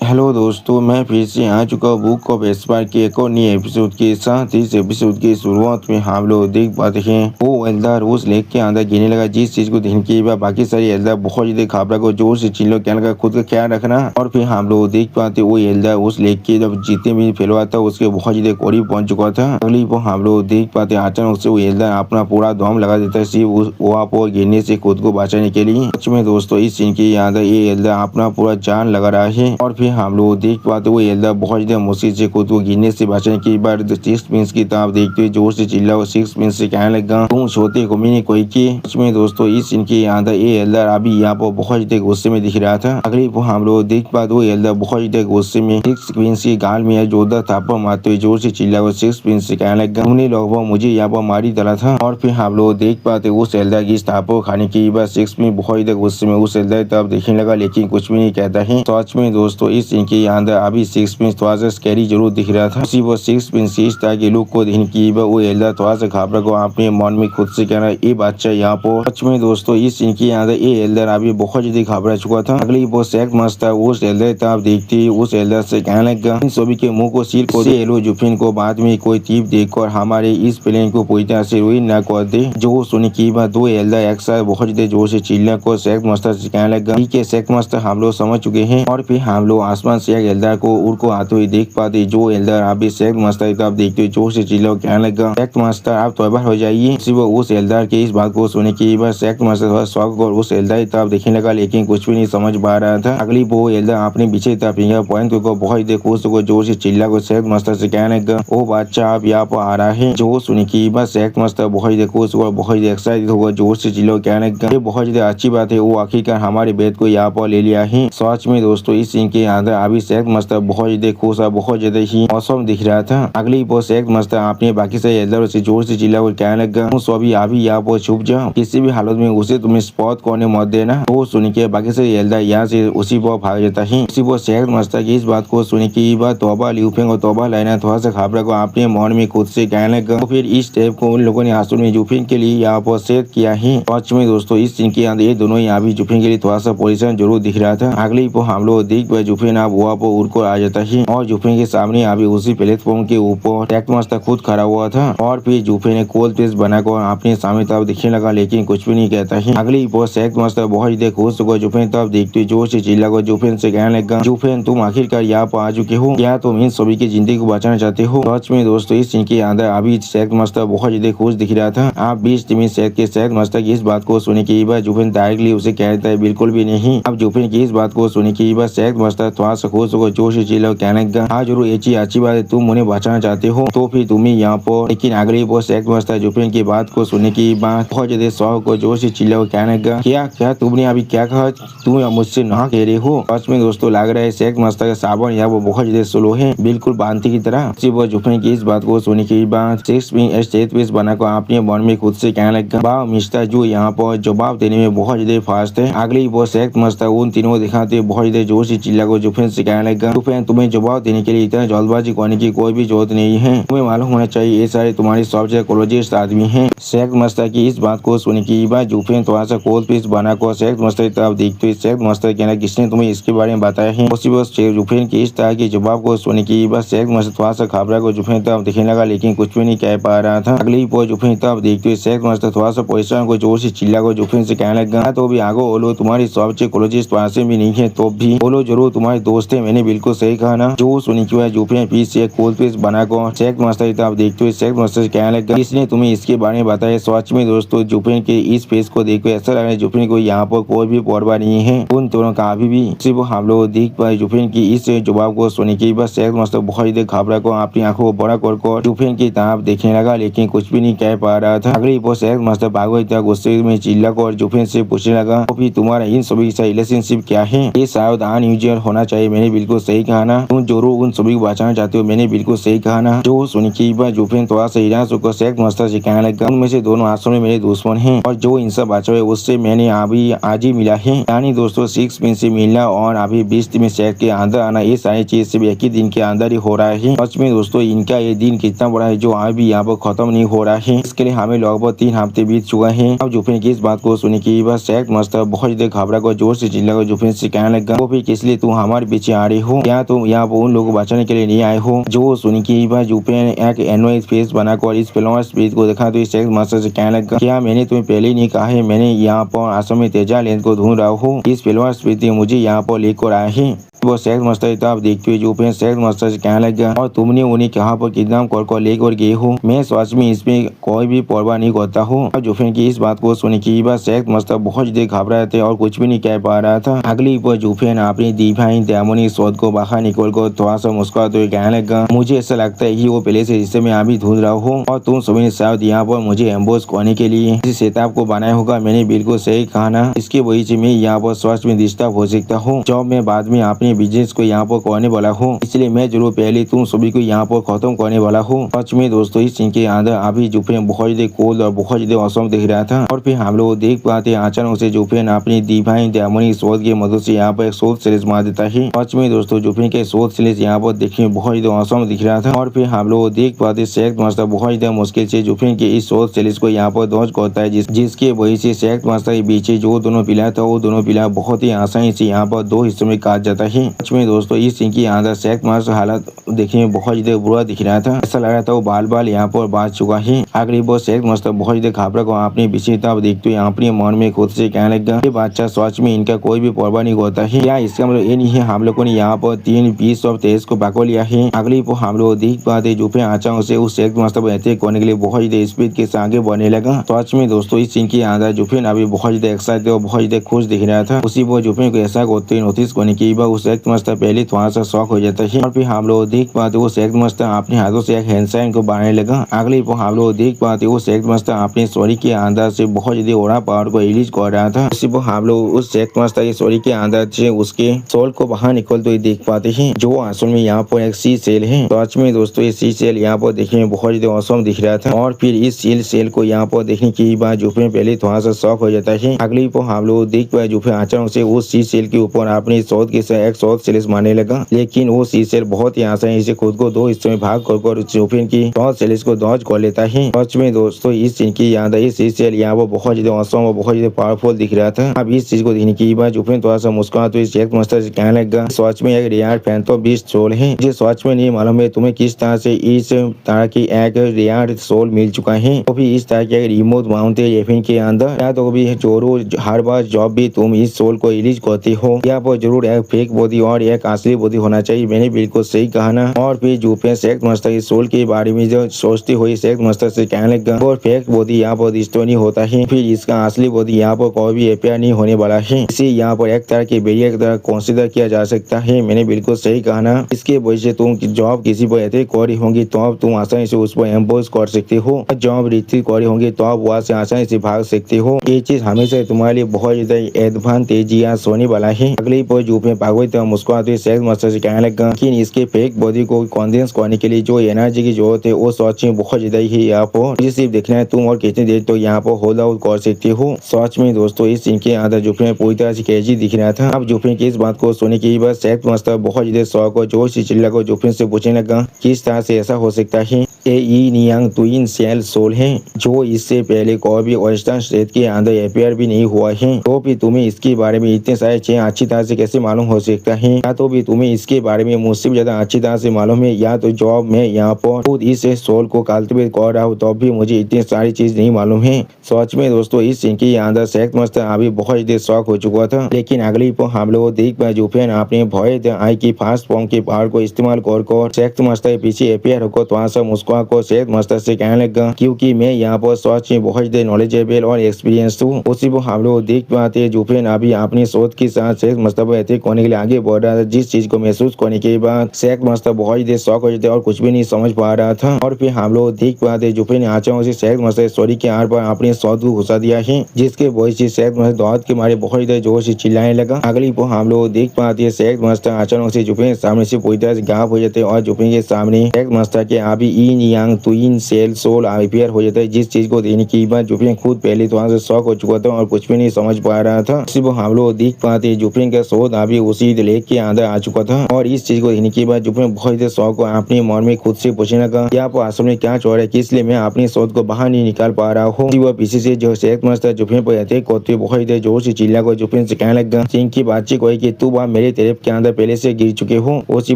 Hello दोस्तों, मैं फिर से आ चुका हूँ बुक ऑफ एस्पायर के एक और नए एपिसोड के साथ। इस एपिसोड की शुरुआत में हम लोग देख पाते हैं वो एल्दार उस लेक के अंदर गिरने लगा, जिस चीज को देखने के बाद बाकी सारी एल्दार बहुत ज्यादा घबरा को जोर से चिल्लो, कहने लगा खुद का ख्याल रखना। और फिर हम लोग देख पाते वो एल्दार उस लेक के जब जितने भी फैलवा था उसके बहुत ज्यादा करीब पहुंच चुका था। अगली वो हम लोग देख पाते अचानक से वो एल्दार अपना पूरा दम लगा देता है सिर्फ वहाँ पर गिरने से खुद को बचाने के लिए। सच में दोस्तों इस सीन के अंदर ये एल्दार अपना पूरा जान लगा रहा है। और फिर हम लोग देख पाते वो एल्दार बहुत ज्यादा मुश्किल से खुद को गिरने से बचने के बाद सिक्स प्रिंस की तरफ देखते हुए जोर से चिल्ला और सिक्स प्रिंस से कहने लगा तुम सोते को मैंने कोई की। सच में दोस्तों इस सीन के अंदर ये एल्दार अभी यहाँ पर बहुत ज्यादा गुस्से में दिख रहा था। अगली वो हम लोग देख पाते वो एल्दार बहुत ज्यादा गुस्से में सिक्स प्रिंस की गाल में जोरदार थप्पड़ मारते हुए जोर से चिल्ला और सिक्स प्रिंस से कहने लगा तुमने लोगों मुझे यहाँ पर मारी डाला था। और फिर हम लोग देख पाते उस एल्दार की थप्पड़ खाने के बाद सिक्स प्रिंस बहुत ज्यादा गुस्से में उस एल्दार की तरफ देखने लगा, लेकिन कुछ भी नहीं कहता है। सच में दोस्तों इस सीन के अंदर अभी सिक्स प्रिंस थोड़ा सा स्कैरी जरूर दिख रहा था। उसी वो सिक्स प्रिंस इस तरह के लुक को देखने की वो एल्दार थोड़ा सा घबरा को अपने मन में खुद से कहना ये बच्चा यहाँ पर। सच में दोस्तों इस सीन के अंदर ये एल्दार अभी बहुत ज्यादा घबरा चुका था। अगली वो सेक मस्त था उस एल्दार की तरफ देखती उस एल्दार से कहने लगा इन सभी के मुंह को सील कर दे, एलो जुफिन को बाद में कोई तीप देखकर हमारे इस प्लेन को पूरी तरह से रुइन न कर दे। जो सुनी की बात दो एल्दार एक साथ बहुत ज्यादा जोर से चिल्ला को सेक मस्ता से कहने लगा ठीक है सेक मस्ता हम लोग समझ चुके हैं। और फिर हम लोग आसमान से एक एल्दार को उड़ को आते हुए देख पाते जो एल्दार अभी सेक मस्ता की तरफ देखते हुए जोर से चिल्ला कहने लगा सेक मस्ता आप तौबा हो जाइए। सिर्फ उस एल्दार के इस बात को सुने की बात सेक मस्ता थोड़ा शौक और उस एल्दार की तरफ देखने लगा, लेकिन कुछ भी नहीं समझ पा रहा था। अगली वो एल्दार अपने पीछे तरफ फिंगर पॉइंट को बहुत देख उसको जोर से चिल्ला को सेक मस्ता से कहने लगा ओ बच्चा आप यहाँ पर आ रहा है। जो सुनी की बात सेक मस्ता बहुत देखो उसको बहुत एक्साइटेड होगा जोर से चिल्ला कहने लगा ये बहुत ज्यादा अच्छी बात है, वो आखिरकार हमारे बेद को यहाँ पर ले लिया है। सच में दोस्तों इस सीन के अंदर अभी सेक मस्ता बहुत ज्यादा खुश और बहुत ज्यादा ही मौसम दिख रहा था। अगली वो सेक मस्ता अपने बाकी से एल्दार से जोर से चिल्ला को कहने लगा सभी अभी यहाँ पर छुप जाओ, किसी भी हालत में उसे तुम्हें स्पॉट करने मत देना। वो सुन के बाकी से एल्दार यहाँ से उसी पर भाग जाता है। उसी वो सेक मस्ता की इस बात को सुन की बात तौबा ल्यूफेंग और तौबा लाइना थोड़ा सा घबरा को अपने मन में खुद से कहने लगा। फिर इस स्टेप को उन लोगों ने असल में जुफिन के लिए यहाँ पर सेट किया है। सच में दोस्तों इस सीन के अंदर ये दोनों यहाँ भी जुफिन के लिए थोड़ा सा पोजिशन जरूर दिख रहा था। अगली को हम लोग देख पाए जुफिन आप वहाँ पर उड़ कर आ जाता है और जुफिन के सामने अभी उसी प्लेटफॉर्म के ऊपर सेक मस्ता खुद खड़ा हुआ था। और फिर जुफिन ने कोल्ड पेस्ट बनाकर अपने सामने तरफ दिखने लगा, लेकिन कुछ भी नहीं कहता है। अगली वो सेक मस्ता बहुत ही खुश होकर जुफिन तरफ देखते जोर से चिल्ला कर जुफिन से कहने लगा जुफिन तुम आखिरकार यहाँ पर आ चुके हो, क्या तुम इन सभी की जिंदगी को बचाना चाहते हो। सच में दोस्तों इस सीन के अंदर अभी सेक मस्ता बहुत ज्यादा खुश दिख रहा था। आप 20 टीमी सेक के सेक मस्ता की इस बात को सुने की बात जुफिन डायरेक्टली उसे कहता है बिल्कुल भी नहीं। अब जुफिन की इस बात को सुने की बात सेक मस्ता थोड़ा सा खुश होकर जोर से चिल्ला कहने लगा हाँ जरूर ये चीज अच्छी बात है, तुम उन्हें बचाना चाहते हो तो फिर तुम ही यहाँ पर। लेकिन अगली वो सेक मस्ता जुफिन की बात को सुनने की बात बहुत ज्यादा शौक को जोर से चिल्ला कहने लगा क्या क्या तुमने अभी क्या कहा, तुम मुझसे ना कह रहे हो। सच में दोस्तों लग रहा है सेक मस्ता का साबन यहाँ वो बहुत ज्यादा स्लो है, बिल्कुल बांती की तरह। वो जुफिन की इस बात को सुनने की बात सिक्स स्टेट पीस बनाकर अपने मन में खुद से कहने लगा वाह मिस्टर जो यहाँ पर जवाब देने में बहुत ज्यादा फास्ट है। अगली वो सेक मस्ता उन तीनों को दिखाते बहुत ज्यादा जोर से चिल्ला को जुफिन से कहने लगा जुफिन तुम्हें जवाब देने के लिए इतना जल्दबाजी करने की कोई भी जरूरत नहीं है, तुम्हें मालूम होना चाहिए ये सारे तुम्हारे सबसे क्लोजेस्ट आदमी हैं। सेक मस्ता की इस बात को सुनने की बात जुफिन थोड़ा सा कोल्ड पीस बनाकर सेक मस्ता की तरफ देखते सेक मस्ता कहना किसने तुम्हें इसके बारे में बताया है। उसी वक्त जुफिन की इस तरह के जवाब को सुनने की बात सेक मस्ता थोड़ा सा घबरा को जुफिन तरफ दिखने लगा, लेकिन कुछ भी नहीं कह पा रहा था। अगली वो जुफिन तरफ देखते हुए सेक मस्ता थोड़ा सा पोजिशन को जोर से चिल्ला को जुफिन से कहने लगा तो भी आगो बोलो तुम्हारी सबसे क्लोजेस्ट पास भी नहीं है तो भी बोलो जरूर तुम्हारे दोस्त है, मैंने बिल्कुल सही कहा ना। जो सुनी की बात जुफिन पीस से कोल्ड पीस बनाकर सेक मस्ता की तरफ देखते हुए सेक मस्ता से कहने लगा किसने तुम्हें इसके बारे में बताया। सच में दोस्तों जुफिन के इस फेस को देखकर ऐसा लग रहा है जुफिन को यहाँ पर कोई भी परवाह नहीं है उन दोनों का अभी भी। सिर्फ हम लोग देख पाए जुफिन की इस जवाब को सुनने की बस सेक मस्ता बहुत ही घबरा को अपनी आंखों को बड़ा कर जुफिन की तरफ देखने लगा, लेकिन कुछ भी नहीं कह पा रहा था। अगली वो सेक मस्ता भागो इतना गुस्से में चिल्ला कर जुफिन से पूछने लगा तो फिर तुम्हारा इन सभी का रिलेशनशिप क्या है, ये शायद अनयूजुअल होना चाहिए, मैंने बिल्कुल सही कहा ना, तुम जरूर उन सभी को बचाना चाहते हो, मैंने बिल्कुल सही कहा ना। जो सुनी की बात जुफिन थोड़ा सा हिरास होकर सेक मस्ता से कहने लगा उनमें से दोनों आश्रम में मेरे दुश्मन हैं और जो इनसे बचा है उससे मैंने अभी आज ही मिला है। यानी दोस्तों सिक्स पिन से मिलना और अभी 20 में सेट के अंदर आना ये सारी चीज सिर्फ एक ही दिन के अंदर ही हो रहा है। सच में दोस्तों इनका ये दिन कितना बड़ा है जो अभी यहाँ पर खत्म नहीं हो रहा है। इसके लिए हमें लगभग 3 हफ्ते बीत चुका है। अब जुफिन की इस बात को सुनी की बस सेक मस्ता बहुत ज्यादा घबरा कर जोर से चिल्ला कर जुफिन से कहने लगा वो भी किस लिए तू हमारे हमारे पीछे आ रही हो? क्या तुम यहाँ पर उन लोगों को बचाने के लिए नहीं आए हो? जो सुन के एक बार जुफिन एक एनोइज फेस बनाकर इस फ्लावर स्पीच को देखा तो इस सेक्स मास्टर से कहने लगा, क्या मैंने तुम्हें पहले ही नहीं कहा है? मैंने यहाँ पर आश्रम में तेजा लेंस को ढूंढ रहा हूँ। इस फ्लावर स्पीच ने मुझे यहाँ पर लेकर आया है। वो सेक्स मास्टर तब देखते हुए जुफिन सेक्स मास्टर से कहने लगा, और तुमने उन्हें कहाँ पर किडनैप कर लेकर गए हो? मैं सच में इसमें कोई भी परवाह नहीं करता हूँ। और जुफिन की इस बात को सुन के बस सेक्स मास्टर बहुत देर घबराए थे और कुछ भी नहीं कह पा रहा था। अगली बार जुफिन अपनी डिवाइन डेमोनिक शोध को बाहर निकल कर थोड़ा सा मुस्कुराते हुए कहने लगा, मुझे ऐसा लगता है कि वो पहले से जिससे मैं अभी ढूंढ रहा हूँ और तुम सभी ने शायद यहाँ पर मुझे एम्बोस करने के लिए इस सेटअप को बनाया होगा। मैंने बिल्कुल सही कहा ना? इसके वजह से मैं यहाँ पर स्वास्थ्य में डिस्टर्ब हो सकता हूँ जब मैं बाद में अपने बिजनेस को यहाँ पर करने वाला हूँ, इसलिए मैं जरूर पहले तुम सभी को यहाँ पर खत्म करने वाला हूँ। सच में दोस्तों इस सीन के अंदर अभी जुफिन बहुत ज्यादा कोल्ड और बहुत ज्यादा औसम दिख रहा था। और फिर हम लोग देख पाते अचानक से जुफिन अपनी डिवाइन डेमोनिक शोध की मदद से यहाँ पर एक शोध सीरीज मार देता है। सच में दोस्तों जुफिन के शोध सीरीज यहाँ पर देखने में बहुत ज्यादा औसम दिख रहा था। और फिर हम लोग देख पाते सेक्स मास्टर बहुत ज्यादा मुश्किल से जुफिन के इस शोध सीरीज को यहाँ पर डॉज करता है, जिसके वजह से सेक्स मास्टर के पीछे जो दोनों पिला था वो दोनों पिला बहुत ही आसानी से यहाँ पर दो हिस्सों में काट जाता है। सच में दोस्तों इस सीन के अंदर सेक्स मास्टर हालत देखने में बहुत ज्यादा बुरा दिख रहा था। ऐसा लग रहा था वो बाल बाल यहाँ पर बांध चुका है। अगली बार सेक्स मास्टर बहुत ज्यादा घबरा को अपनी विशेषता देखते हुए अपने मन में खुद से कहने लगा, ये बच्चा सच में इनका कोई भी परवाह नहीं होता है क्या? इसका मतलब ये नहीं है हम लोगों ने यहाँ पर 3 पीस ऑफ तेज को पकड़ लिया है। अगली बार हम लोग देख पाते जुफिन अचानक से उस सेक्स मास्टर को अटैक करने के लिए बहुत ज्यादा स्पीड के साथ आगे बढ़ने लगा। सच में दोस्तों इस सीन के अंदर जुफिन अभी बहुत ज्यादा एक्साइटेड और बहुत ज्यादा खुश दिख रहा था। उसी बार जुफिन को ऐसा करते नोटिस करने के बाद उस सेक्स मास्टर पहले थोड़ा सा शॉक हो जाता है। और फिर हम लोग देख पाते वो सेक्स मास्टर अपने हाथों से एक हैंड साइन को बनाने लगा। अगली बार हम लोग देख पाते वो सेक्स मास्टर अपने सॉरी के अंदर से बहुत ज्यादा ओरा पावर को रिलीज कर रहा था। उसी पर हम लोग उस सेक्स मास्टर के सॉरी के अंदर से उसके सोल को बाहर निकलते हुए देख पाते हैं, जो असल में यहाँ पर एक सी सेल है। सच में दोस्तों ये सी सेल यहाँ पर देखने में बहुत ज्यादा औसम दिख रहा था। और फिर इस सील सेल को यहाँ पर देखने के बाद जुफिन पहले थोड़ा सा शॉक हो जाता है। अगली पर हम लोग देख पाए जुफिन अचानक से उस सी सेल के ऊपर अपनी शोध के साथ एक शोध सेल्स मारने लगा, लेकिन वो सी सेल बहुत ही आसानी से खुद को दो हिस्सों में भाग कर जुफिन की शोध सेल्स को डॉज कर लेता है। सच में दोस्तों इस सीन की याद है, सी सेल यहाँ पर बहुत ज्यादा औसम और बहुत ज्यादा पावरफुल दिख रहा था। अब इस चीज को देखने के बाद जुफिन थोड़ा सा मुस्कुरा तो इस सेक्स मास्टर से कहने लगा, सच में एक रेयर फैंटम बीस्ट सोल है। मुझे सच में नहीं मालूम है तुम्हें किस तरह से इस तरह की एक रेयर सोल मिल चुका है, तो भी इस तरह के रिमोट माउंटेन एफिन के अंदर, या तो भी जोरो हर बार जब भी तुम इस सोल को रिलीज करते हो या पर जरूर एक फेक बॉडी और एक असली बॉडी होना चाहिए। मैंने बिल्कुल सही कहा ना? और फिर जुफिन सेक्स मास्टर इस सोल के बारे में जो सोचते हुए सेक्स मास्टर से कहने लगा, और फेक बॉडी यहाँ पर डिस्ट्रॉय नहीं होता है, फिर इसका असली बॉडी यहाँ पर कोई भी अपेयर नहीं होने वाला है। इसे यहाँ पर एक तरह के बैरियर की तरह कंसीडर किया जा सकता है। मैंने बिल्कुल सही कहा ना? इसके वजह से तुम जॉब किसी पर अटैक कर रही होंगी तो अब तुम आसानी से उस पर एम्बोस कर सकते हो, जॉब रिट्रीट कर रही होंगी तो आप वहाँ से आसानी से भाग सकते हो। ये चीज हमेशा तुम्हारे लिए बहुत ज्यादा एडवांटेजियस होने वाला है। अगली पर जुफिन पागल तो मुस्कुराते सेक्स मास्टर से कहने लगा, लेकिन इसके फेक बॉडी को कंडेंस करने के लिए जो एनर्जी की जरूरत है वो सच में बहुत ज्यादा ही यहाँ पर, मुझे सिर्फ देखना है तुम और कितनी देर तो यहाँ पर होल्ड आउट कर सकते हो। सच में दोस्तों इस सीन के अंदर जुफिन पूरी तरह से क्रेजी दिख रहा था। अब जुफिन की इस बात को सुनने के बाद सेक्स मास्टर बहुत ज्यादा शौक और जोर से चिल्ला को जुफिन से पूछने लगा, किस तरह से ऐसा हो सकता है? ये नियांग ट्विन सेल सोल है जो इससे पहले कोई भी वेस्टर्न स्टेट के अंदर अपेयर भी नहीं हुआ है, तो भी तुम्हें इसके बारे में इतने सारे चीजें अच्छी तरह से कैसे मालूम हो सकता है? या तो भी तुम्हें इसके बारे में मुझसे भी ज्यादा अच्छी तरह से मालूम है, या तो जॉब में यहाँ पर खुद इस सोल को कल्टिवेट कर रहा हूँ तो भी मुझे इतनी सारी चीज नहीं मालूम है। सच में दोस्तों इस सीन के अंदर सेक्स मास्टर अभी बहुत ज्यादा शौक हो चुका था। लेकिन अगली पर हम लोग देख पाए जुफिन अपने भय आई की फास्ट फॉर्म के पावर को इस्तेमाल कर सेक्स मास्टर के पीछे अपेयर होकर थोड़ा सा मुस्कुरा को सेक्स मास्टर से कहने लगा, क्योंकि मैं यहाँ पर सच में बहुत ज्यादा नॉलेजेबल और एक्सपीरियंस हूँ। उसी को हम लोग देख पाते जुफिन अभी अपनी सोच के साथ सेक्स मास्टर पर अटैक करने के लिए आगे बढ़ रहा था, जिस चीज को महसूस करने के बाद सेक्स मास्टर बहुत ज्यादा शौक हो जाते और कुछ भी नहीं समझ पा रहा था। और फिर हम लोग देख पाते जुफिन अचानक से सेक्स मास्टर सॉरी के आड़ पर अपने शौक को घुसा दिया है, जिसके वजह से सेक्स मास्टर दौड़ के मारे बहुत ज्यादा जोर से चिल्लाने लगा। अगली पर हम लोग देख पाते हैं सेक्स मास्टर अचानक से जुफिन के सामने से पूरी तरह से गायब हो जाते और जुफिन के सामने सेक्स मास्टर के अभी यांग ट्विन सेल सोल अफेयर हो जाता है, जिस चीज को देखने के बाद जुफिन खुद पहले तो वहाँ से शॉक हो चुका था और कुछ भी नहीं समझ पा रहा था। सिर्फ हम लोग देख पाते जुफिन का शोध अभी उसी लेक के अंदर आ चुका था और इस चीज को देखने के बाद जुफिन बहुत ही शौक अपने मन में खुद से पूछने लगा कि आप असल में क्या चाह रहे हैं, किस लिए मैं अपने शोध को बाहर नहीं निकाल पा रहा हूँ। वह पीछे से जो सेहतमंद था जुफिन पर अटैक होते बहुत ही जोर से चिल्ला को जुफिन से कहने लगा सिंह की बातचीत हुई कि तू वहाँ मेरे तेरेप के अंदर पहले से गिर चुके हो। उसी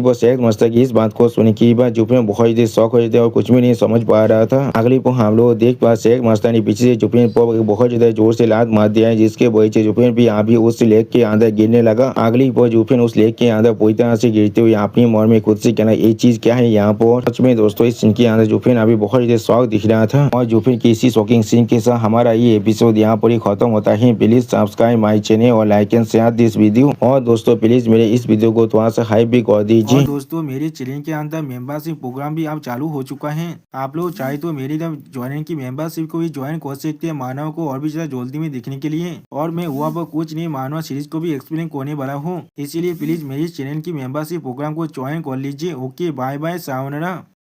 वो सेहतमंद की इस बात को सुनने के बाद जुफिन बहुत ही शौक हो जाते और कुछ भी नहीं समझ पा रहा था। अगली को हम लोग देख पा शेख मस्तानी पीछे से जुफिन पर बहुत ज्यादा जोर से लात मार दिया है, जिसके वजह से जुफिन भी अभी उस लेक के अंदर गिरने लगा। अगली पर जुफिन उस लेक के अंदर पूरी तरह से गिरते हुए अपनी मन में खुद से कहना ये चीज क्या है यहाँ पर। सच में दोस्तों इस सीन के अंदर जुफिन अभी बहुत ज्यादा शौक दिख रहा था और जुफिन की इसी शॉकिंग सीन के साथ हमारा ये एपिसोड यहाँ पर ही खत्म होता है। प्लीज सब्सक्राइब माई चैनल और like and share this video और दोस्तों प्लीज मेरे इस वीडियो को थोड़ा सा हाइप भी कर दीजिए। और दोस्तों मेरे चैनल के अंदर मेंबरशिप प्रोग्राम भी अब चालू हो चुका है। आप लोग चाहे तो मेरी ज्वाइन की मेंबरशिप को भी ज्वाइन कर सकते हैं मानव को और भी ज्यादा जल्दी में देखने के लिए। और मैं हुआ पर कुछ नहीं मानव सीरीज को भी एक्सप्लेन करने वाला हूँ, इसीलिए प्लीज मेरी चैनल की मेंबरशिप प्रोग्राम को ज्वाइन कर लीजिए। Okay bye bye सावनरा।